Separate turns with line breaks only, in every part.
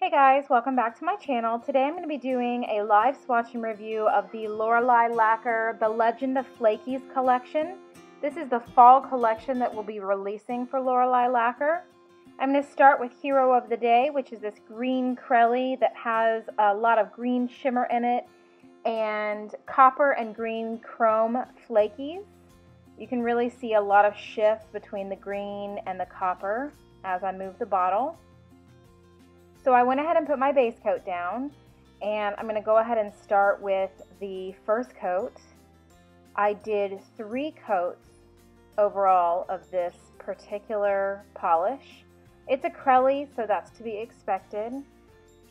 Hey guys, welcome back to my channel. Today I'm going to be doing a live swatching review of the Lorelei Lacquer The Legend of Flakies collection. This is the fall collection that we'll be releasing for Lorelei Lacquer. I'm going to start with Hero of the Day, which is this green Crelly that has a lot of green shimmer in it and copper and green chrome flakies. You can really see a lot of shift between the green and the copper as I move the bottle. So I went ahead and put my base coat down, and I'm going to go ahead and start with the first coat. I did 3 coats overall of this particular polish. It's a Crelly, so that's to be expected.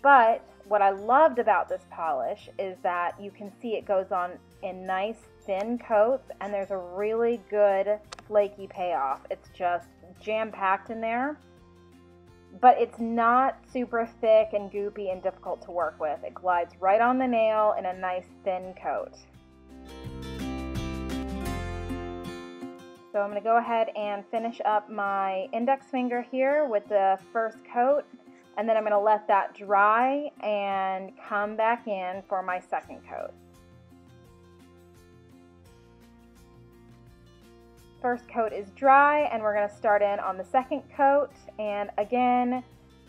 But what I loved about this polish is that you can see it goes on in nice thin coats, and there's a really good flaky payoff. It's just jam-packed in there. But it's not super thick and goopy and difficult to work with. It glides right on the nail in a nice thin coat. So I'm going to go ahead and finish up my index finger here with the first coat, and then I'm going to let that dry and come back in for my second coat. First coat is dry, and we're going to start in on the second coat, and again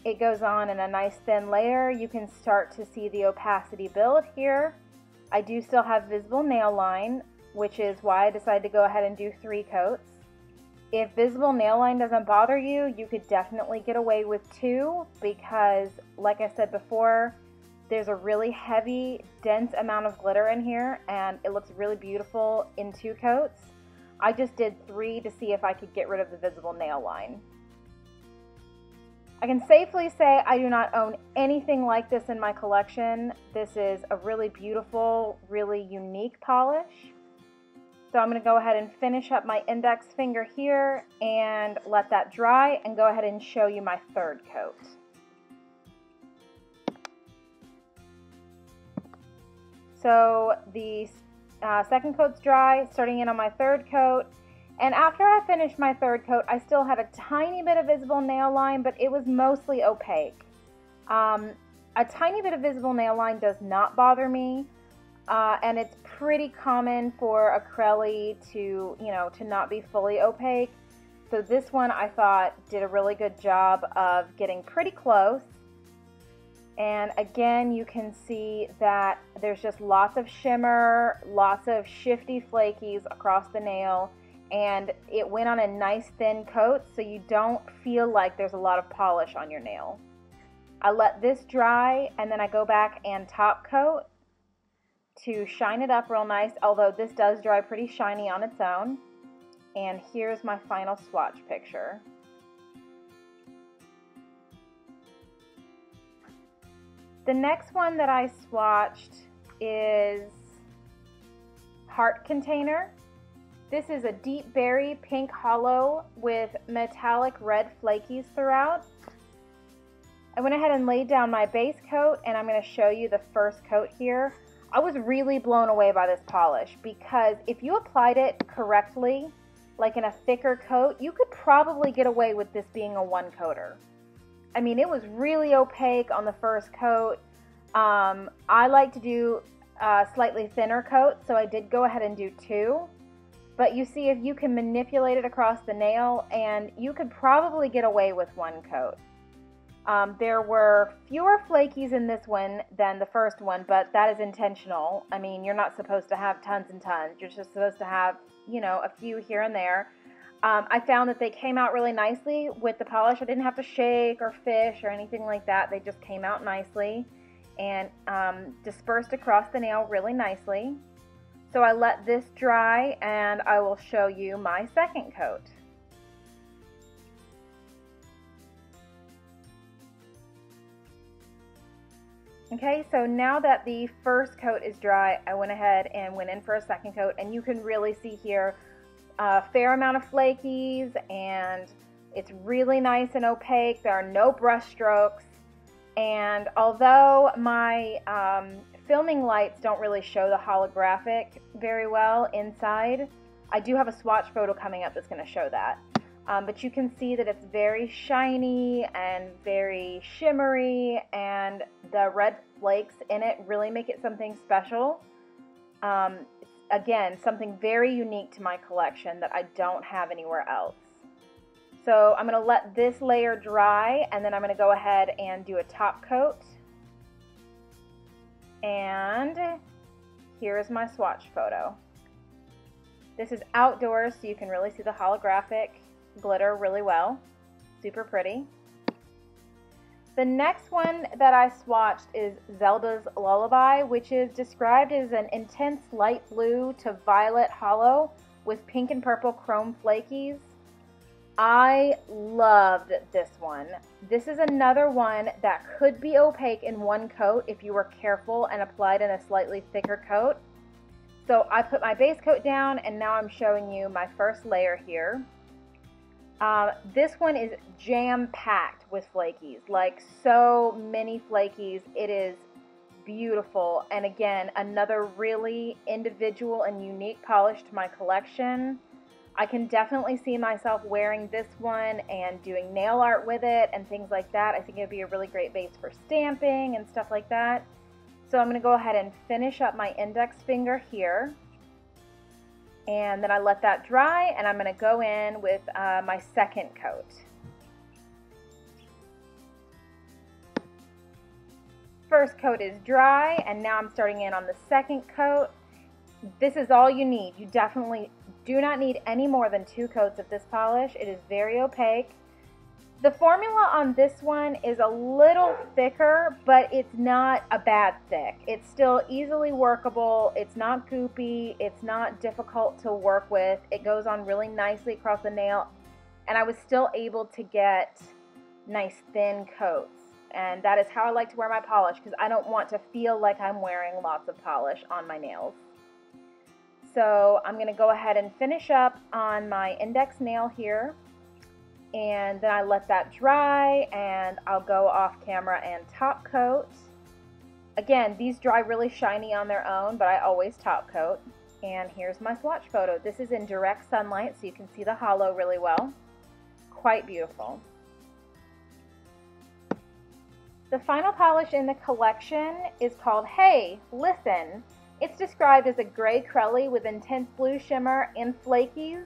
it goes on in a nice thin layer. You can start to see the opacity build here. I do still have visible nail line, which is why I decided to go ahead and do 3 coats. If visible nail line doesn't bother you, you could definitely get away with 2, because like I said before, there's a really heavy, dense amount of glitter in here, and it looks really beautiful in 2 coats. I just did 3 to see if I could get rid of the visible nail line. I can safely say I do not own anything like this in my collection. This is a really beautiful, really unique polish. So I'm going to go ahead and finish up my index finger here and let that dry and go ahead and show you my third coat. So the second coat's dry, starting in on my third coat, and after I finished my third coat I still had a tiny bit of visible nail line, but it was mostly opaque. A tiny bit of visible nail line does not bother me, and it's pretty common for a Crelly to not be fully opaque. So this one I thought did a really good job of getting pretty close. And again, you can see that there's just lots of shimmer, lots of shifty flakies across the nail, and it went on a nice thin coat, so you don't feel like there's a lot of polish on your nail. I let this dry, and then I go back and top coat to shine it up real nice, although this does dry pretty shiny on its own. And here's my final swatch picture. The next one that I swatched is Heart Container. This is a deep berry pink hollow with metallic red flakies throughout. I went ahead and laid down my base coat, and I'm going to show you the first coat here. I was really blown away by this polish because if you applied it correctly, like in a thicker coat, you could probably get away with this being a 1-coater. I mean, it was really opaque on the first coat. I like to do slightly thinner coats, so I did go ahead and do 2. But you see, if you can manipulate it across the nail, and you could probably get away with 1 coat. There were fewer flakies in this one than the first one, but that is intentional. I mean, you're not supposed to have tons and tons. You're just supposed to have, a few here and there. I found that they came out really nicely with the polish. I didn't have to shake or fish or anything like that. They just came out nicely and dispersed across the nail really nicely. So I let this dry, and I will show you my second coat. Okay, so now that the first coat is dry, I went ahead and went in for a second coat, and you can really see here a fair amount of flakies, and it's really nice and opaque. There are no brush strokes, and although my filming lights don't really show the holographic very well inside, I do have a swatch photo coming up that's going to show that. but you can see that it's very shiny and very shimmery, and the red flakes in it really make it something special. Again, something very unique to my collection that I don't have anywhere else. So I'm going to let this layer dry, and then I'm going to go ahead and do a top coat. And here's my swatch photo. This is outdoors, so you can really see the holographic glitter really well. Super pretty. The next one that I swatched is Zelda's Lullabye, which is described as an intense light blue to violet hollow with pink and purple chrome flakies. I loved this one. This is another one that could be opaque in one coat if you were careful and applied in a slightly thicker coat. So I put my base coat down, and now I'm showing you my first layer here. This one is jam-packed with flakies, like so many flakies. It is beautiful, and again, another really individual and unique polish to my collection. I can definitely see myself wearing this one and doing nail art with it and things like that. I think it would be a really great base for stamping and stuff like that. So I'm going to go ahead and finish up my index finger here. And then I let that dry, and I'm going to go in with my second coat. First coat is dry, and now I'm starting in on the second coat. This is all you need. You definitely do not need any more than 2 coats of this polish. It is very opaque. The formula on this one is a little thicker, but it's not a bad thick. It's still easily workable. It's not goopy. It's not difficult to work with. It goes on really nicely across the nail, and I was still able to get nice thin coats. And that is how I like to wear my polish, because I don't want to feel like I'm wearing lots of polish on my nails. So I'm going to go ahead and finish up on my index nail here. And then I let that dry, and I'll go off camera and top coat. Again, these dry really shiny on their own, but I always top coat. And here's my swatch photo. This is in direct sunlight, so you can see the hollow really well. Quite beautiful. The final polish in the collection is called Hey, Listen. It's described as a gray crelly with intense blue shimmer and flakies.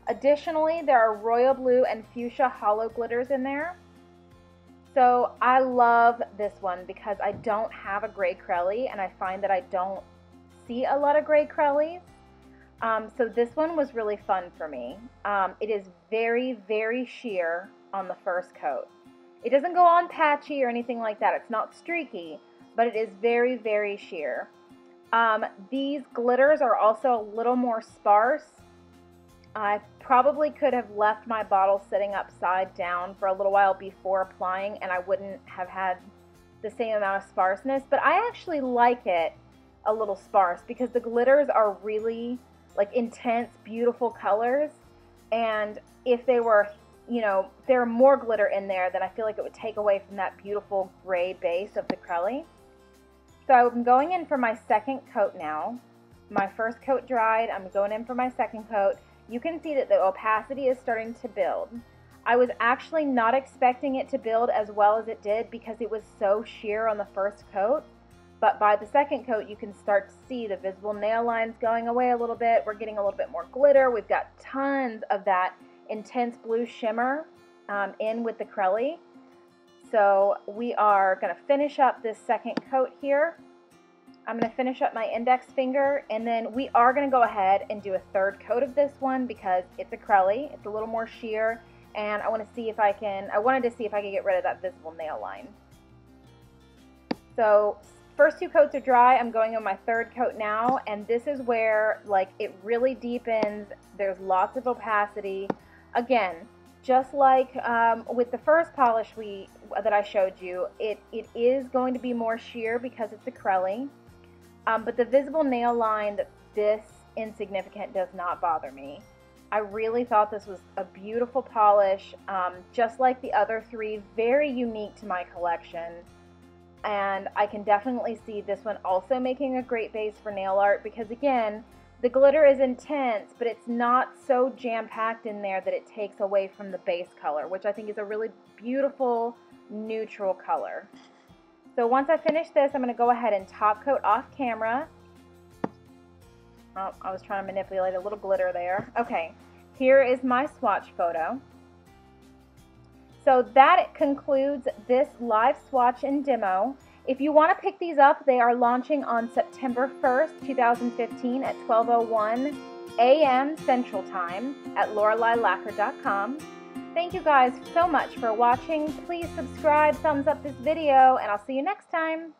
Additionally, there are royal blue and fuchsia hollow glitters in there. So I love this one because I don't have a gray crelly, and I find that I don't see a lot of gray crellies. So this one was really fun for me. It is very, very sheer on the first coat. It doesn't go on patchy or anything like that. It's not streaky, but it is very, very sheer. These glitters are also a little more sparse. I probably could have left my bottle sitting upside down for a little while before applying, and I wouldn't have had the same amount of sparseness, but I actually like it a little sparse because the glitters are really like intense, beautiful colors, and if they were, you know, there were more glitter in there, then I feel like it would take away from that beautiful gray base of the crelly. So I'm going in for my second coat now. My first coat dried, I'm going in for my second coat. You can see that the opacity is starting to build. I was actually not expecting it to build as well as it did because it was so sheer on the first coat. But by the second coat, you can start to see the visible nail lines going away a little bit. We're getting a little bit more glitter. We've got tons of that intense blue shimmer in with the crelly. So we are going to finish up this second coat here. I'm going to finish up my index finger, and then we are going to go ahead and do a third coat of this one because it's a crelly. It's a little more sheer, and I wanted to see if I could get rid of that visible nail line. So first 2 coats are dry. I'm going on my third coat now, and this is where like it really deepens. There's lots of opacity. Again, just like with the first polish that I showed you, it is going to be more sheer because it's a crelly. But the visible nail line, this insignificant, does not bother me. I really thought this was a beautiful polish, just like the other 3, very unique to my collection. And I can definitely see this one also making a great base for nail art because, again, The glitter is intense, but it's not so jam-packed in there that it takes away from the base color, which I think is a really beautiful neutral color. So once I finish this, I'm going to go ahead and top coat off camera. Oh, I was trying to manipulate a little glitter there. Okay, here is my swatch photo. So that concludes this live swatch and demo. If you want to pick these up, they are launching on September 1st, 2015 at 12:01 a.m. Central Time at LoreleiLacquer.com. Thank you guys so much for watching. Please subscribe, thumbs up this video, and I'll see you next time.